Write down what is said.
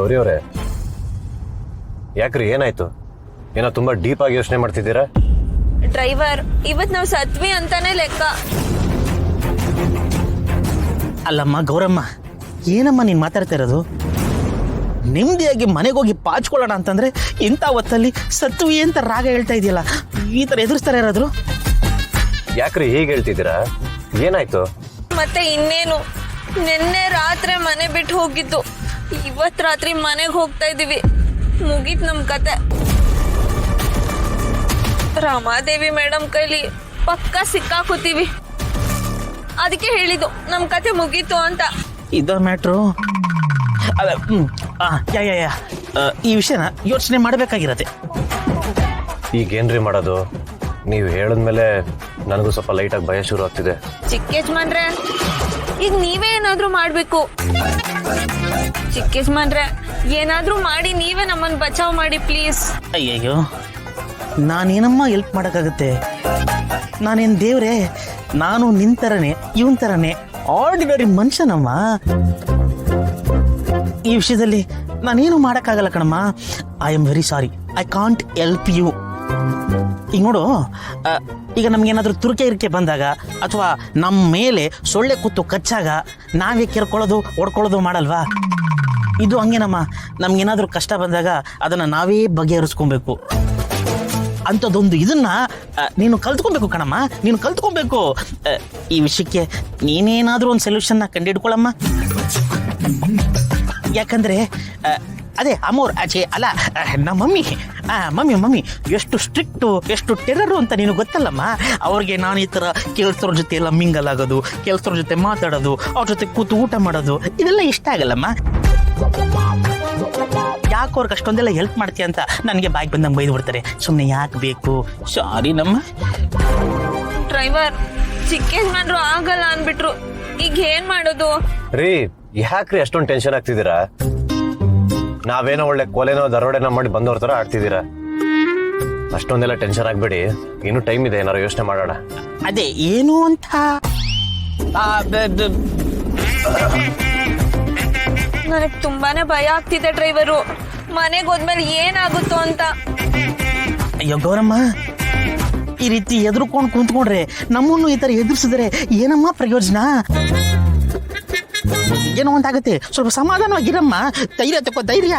ಗೌರಿ ಅವರೇ, ಯಾಕ್ರಿ ಏನಾಯ್ತು? ಏನೋ ತುಂಬಾ ಡೀಪ್ ಆಗಿ ಯೋಚನೆ ಮಾಡ್ತಿದ್ದೀರಾ? ಡ್ರೈವರ್, ಇವತ್ ನಾವ್ ಸತ್ವಿ ಅಂತಾನೆ ಲೆಕ್ಕ. ಅಲ್ಲಮ್ಮ ಗೌರಮ್ಮ, ಏನಮ್ಮ ನೀನ್ ಮಾತಾಡ್ತಾ ಇರೋದು? ನೆಮ್ಮದಿಯಾಗಿ ಮನೆಗೆ ಹೋಗಿ ಪಾಚ್ಕೊಳ್ಳೋಣ ಅಂತಂದ್ರೆ ಇಂಥ ಹೊತ್ತಲ್ಲಿ ಸತ್ವಿ ಅಂತ ರಾಗ ಹೇಳ್ತಾ ಇದೆಯಲ್ಲ, ಈ ತರ ಎದುರಿಸ್ತಾರೆ ಯಾರಾದ್ರು? ಯಾಕ್ರಿ ಹೀಗೆ ಹೇಳ್ತಿದ್ದೀರಾ? ಏನಾಯ್ತು? ಮತ್ತೆ ಇನ್ನೇನು, ನಿನ್ನೆ ರಾತ್ರಿ ಮನೆ ಬಿಟ್ಟು ಹೋಗಿದ್ದು, ಇವತ್ ರಾತ್ರಿ ಮನೆಗೆ ಹೋಗ್ತಾ ಇದೀವಿ. ಮುಗೀತ್ ನಮ್ ಕತೆ. ರಮಾದೇವಿ ಮೇಡಮ್ ಕೈಲಿ ಪಕ್ಕ ಸಿಕ್ಕಾಕೋತೀವಿ. ಅದಕ್ಕೆ ಹೇಳಿದ್ದು ನಮ್ ಕತೆ ಮುಗೀತು ಅಂತ. ಇದ ಮ್ಯಾಟ್ರು. ಈ ವಿಷಯನ ಯೋಚನೆ ಮಾಡಬೇಕಾಗಿರತ್ತೆ. ಈಗೇನ್ರಿ ಮಾಡೋದು? ನೀವು ಹೇಳಿದ್ಮೇಲೆ ನನಗೂ ಸ್ವಲ್ಪ ಲೈಟಾಗಿ ಭಯ ಶುರು ಆಗ್ತಿದೆ. ಚಿಕ್ಕ ಯಜಮಾನ್ರೆ, ಈಗ ನೀವೇ ಏನಾದ್ರೂ ಮಾಡ್ಬೇಕು. ಚಿಕ್ಕ ಯಜಮಾನ್ರೆ, ಏನಾದ್ರೂ ಮಾಡಿ ನೀವೇ ನಮ್ಮನ್ನ ಬಚಾವ್ ಮಾಡಿ ಪ್ಲೀಸ್. ಅಯ್ಯಯ್ಯೋ, ನಾನೇನಮ್ಮ ಹೆಲ್ಪ್ ಮಾಡೋಕ್ಕಾಗತ್ತೆ? ನಾನೇನು ದೇವ್ರೆ? ನಾನು ನಿನ್ ಥರನೇ ಇವನ್ ಥರನೇ ಆರ್ಡಿನರಿ ಮನುಷ್ಯನಮ್ಮ. ಈ ವಿಷಯದಲ್ಲಿ ನಾನೇನು ಮಾಡೋಕ್ಕಾಗಲ್ಲ ಕಣಮ್ಮ. I am very sorry, I can't help you. ಈಗ ನೋಡು, ಈಗ ನಮ್ಗೇನಾದ್ರೂ ತುರ್ಕೆ ಇರ್ಕೆ ಬಂದಾಗ ಅಥವಾ ನಮ್ಮ ಮೇಲೆ ಸೊಳ್ಳೆ ಕೂತು ಕಚ್ಚಾಗ ನಾವೇ ಕೆರ್ಕೊಳ್ಳೋದು ಹೊಡ್ಕೊಳ್ಳೋದು ಮಾಡಲ್ವಾ? ಇದು ಹಂಗೇನಮ್ಮ. ನಮ್ಗೇನಾದ್ರೂ ಕಷ್ಟ ಬಂದಾಗ ಅದನ್ನು ನಾವೇ ಬಗೆಹರಿಸ್ಕೊಬೇಕು. ಅಂಥದ್ದೊಂದು ಇದನ್ನ ನೀನು ಕಲ್ತ್ಕೊಬೇಕು ಕಣಮ್ಮ, ನೀನು ಕಲ್ತ್ಕೊಬೇಕು. ಈ ವಿಷಯಕ್ಕೆ ನೀನೇನಾದ್ರೂ ಒಂದು ಸೊಲ್ಯೂಷನ್ನ ಕಂಡುಹಿಡ್ಕೊಳ್ಳಮ್ಮ. ಯಾಕಂದ್ರೆ ಅದೇ ಅಮೋರ್ ಆಚೆ ಅಲ್ಲ, ನಮ್ಮ ಮಮ್ಮಿ ಎಷ್ಟು ಸ್ಟ್ರಿಕ್ಟು, ಎಷ್ಟು ಟೆರರು ಅಂತ ನೀನು ಗೊತ್ತಲ್ಲಮ್ಮ. ಅವ್ರಿಗೆ ನಾನು ಈ ಥರ ಕೆಲಸವ್ರ ಜೊತೆ ಎಲ್ಲ ಮಿಂಗಲ್ ಆಗೋದು, ಕೆಲಸವ್ರ ಜೊತೆ ಮಾತಾಡೋದು, ಅವ್ರ ಜೊತೆ ಕೂತು ಊಟ ಮಾಡೋದು, ಇದೆಲ್ಲ ಇಷ್ಟ ಆಗಲ್ಲಮ್ಮ. ಯಾಕೆ ಅವ್ರಿಗೆ ಅಷ್ಟೊಂದೆಲ್ಲ ಹೆಲ್ಪ್ ಮಾಡ್ತೀಯ ಅಂತ ನನಗೆ ಬಾಯಿಗೆ ಬಂದಂಗೆ ಬೈದು ಬಿಡ್ತಾರೆ. ಸುಮ್ಮನೆ ಯಾಕೆ ಬೇಕು? ಸಾರಿ ನಮ್ಮ ಡ್ರೈವರ್, ಚಿಕ್ಕ ಯಜಮಾನ್ರು ಆಗಲ್ಲ ಅನ್ಬಿಟ್ರು. ಈಗ ಏನ್ ಮಾಡೋದು? ರೀ, ಯಾಕ್ರಿ ಅಷ್ಟೊಂದು ಟೆನ್ಷನ್ ಆಗ್ತಿದ್ದೀರಾ? ನಾವೇನೋ ಒಳ್ಳೆ ಕೊಲೆನೋ ದರೋಡೆನೋ ಮಾಡಿ ಬಂದವ್ರ ತರ ಆಡ್ತಿದ್ದೀರಾ. ಅಷ್ಟೊಂದೆಲ್ಲ ಟೆನ್ಷನ್ ಆಗ್ಬೇಡಿ, ಇನ್ನೂ ಟೈಮ್ ಇದೆ, ಏನಾರು ಯೋಚನೆ ಮಾಡೋಣ. ಅದೇ ಏನು ಅಂತ ನನಗ್ ತುಂಬಾನೇ ಭಯ ಆಗ್ತಿದೆ ಡ್ರೈವರು. ಮನೆಗೆ ಹೋದ್ಮೇಲೆ ಏನಾಗುತ್ತೋ ಅಂತ. ಅಯ್ಯೋ ಗೌರಮ್ಮ, ಈ ರೀತಿ ಎದುರ್ಕೊಂಡು ಕುಂತ್ಕೊಂಡ್ರೆ, ನಮ್ಮನ್ನು ಈ ತರ ಎದುರಿಸಿದ್ರೆ ಏನಮ್ಮ ಪ್ರಯೋಜನ? ಏನೋ ಒಂದಾಗತ್ತೆ. ಸ್ವಲ್ಪ ಸಮಾಧಾನವಾಗಿರಮ್ಮ. ಧೈರ್ಯ ತಗೋ, ಧೈರ್ಯ.